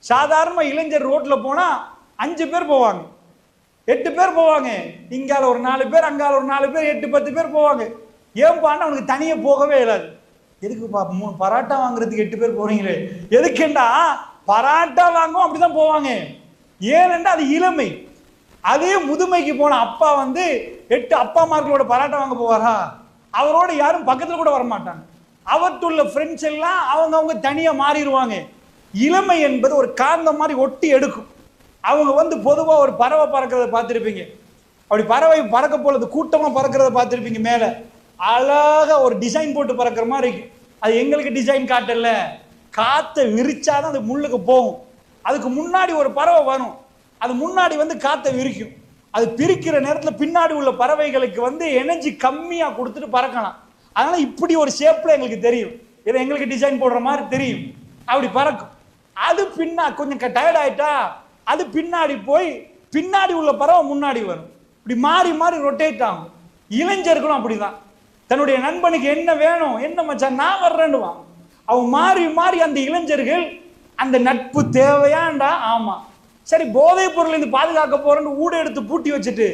சாதாரண இளைஞர் ரோட்ல போனா 5 பேர் போவாங்க, 8 பேர் போவாங்க. இங்கால ஒரு 4 பேர், அங்கால ஒரு 4 பேர், 8 10 பேர் போவாங்க. ஏன்பான்னு அவனுக்கு தனியே போகவே இயலாது. எதுக்குப்பா 3 பராட்டா வாங்குறதுக்கு 8 பேர் போறீங்களே? எதுக்குண்டா பராட்டா வாங்கும் அப்படிதான் போவாங்க. ஏனென்றா அது இளமை. அதே முதுமைக்கு போன அப்பா வந்து 8 அப்பா மார்களோட பராட்டா வாங்க போவாரா? அவரோட யாரும் பக்கத்துல கூட வரமாட்டாங்க. அவற்றுள்ள ஃப்ரெண்ட்ஸ் எல்லாம் அவங்க தனியா மாறிடுவாங்க. இளமை என்பது ஒரு காந்தம் மாதிரி ஒட்டி எடுக்கும். அவங்க வந்து பொதுவா ஒரு பறவை பறக்கிறத பார்த்துருப்பீங்க. அப்படி பறவை பறக்க போறது கூட்டமா பறக்கிறத பார்த்துருப்பீங்க. மேல அழகா ஒரு டிசைன் போட்டு பறக்கிற மாதிரி இருக்கு. அது எங்களுக்கு டிசைன் காட்டல, காத்தை விரிச்சாதான் அது முள்ளுக்கு போகும். அதுக்கு முன்னாடி ஒரு பறவை வரும், அது முன்னாடி வந்து காத்தை விரிக்கும். அது பிரிக்கிற நேரத்தில் பின்னாடி உள்ள பறவைகளுக்கு வந்து எனர்ஜி கம்மியா கொடுத்துட்டு பறக்கலாம். அதனால இப்படி ஒரு ஷேப்ல எங்களுக்கு தெரியும், இதை எங்களுக்கு டிசைன் போடுற மாதிரி தெரியும். அப்படி பறக்கும். அது கொஞ்சம் டயர்ட் ஆயிட்டா அது பின்னாடி போய் பின்னாடி உள்ள பறவை முன்னாடி வரும். இப்படி மாறி மாறி ரொட்டேட் ஆகும். இளைஞர்களும் அப்படிதான். தன்னுடைய நண்பனுக்கு என்ன வேணும், என்ன மச்சான் நான் வர்றேன்னுவான். அவன் மாறி மாறி அந்த இளைஞர்கள் அந்த நட்பு தேவையாண்டா, ஆமா சரி போதைப் பொருள் இருந்து பாதுகாக்க போறேன்னு ஊட எடுத்து பூட்டி வச்சுட்டு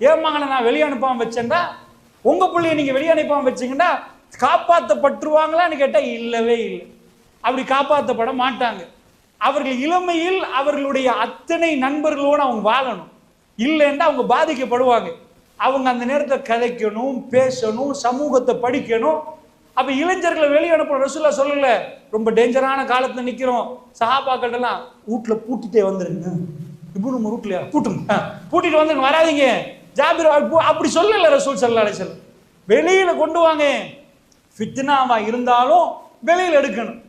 ஏமாங்கண்ணா நான் வெளியே அனுப்பாம வச்சேன்டா, உங்க பிள்ளைய நீங்க வெளியே அனுப்பாம வச்சீங்கன்னா காப்பாற்றப்பட்டுருவாங்களான்னு கேட்டா இல்லவே இல்லை. அப்படி காப்பாற்றப்பட மாட்டாங்க. அவர்கள் இளமையில் அவர்களுடைய அத்தனை நண்பர்களோடு அவங்க வாழணும். இல்லைன்னா அவங்க பாதிக்கப்படுவாங்க. அவங்க அந்த நேரத்தில் கதைக்கணும், பேசணும், சமூகத்தை படிக்கணும். அப்ப இளைஞர்களை வெளியே அனுப்பணும். ரசூலுல்லாஹ் சொல்லல, ரொம்ப டேஞ்சரான காலத்துல நிக்கிறோம், சஹாபாக்கள் எல்லாம் வீட்டுல பூட்டிட்டே வந்துருங்க, இப்போ நம்ம வீட்டுல பூட்டிட்டு வந்து வராதிங்க ஜாபிர் அப்படி சொல்லல ரசூல் ஸல்லல்லாஹு அலைஹி வஸல்லம். வெளியில கொண்டு வாங்க, ஃபித்னாவா இருந்தாலும் வெளியில எடுக்கணும்.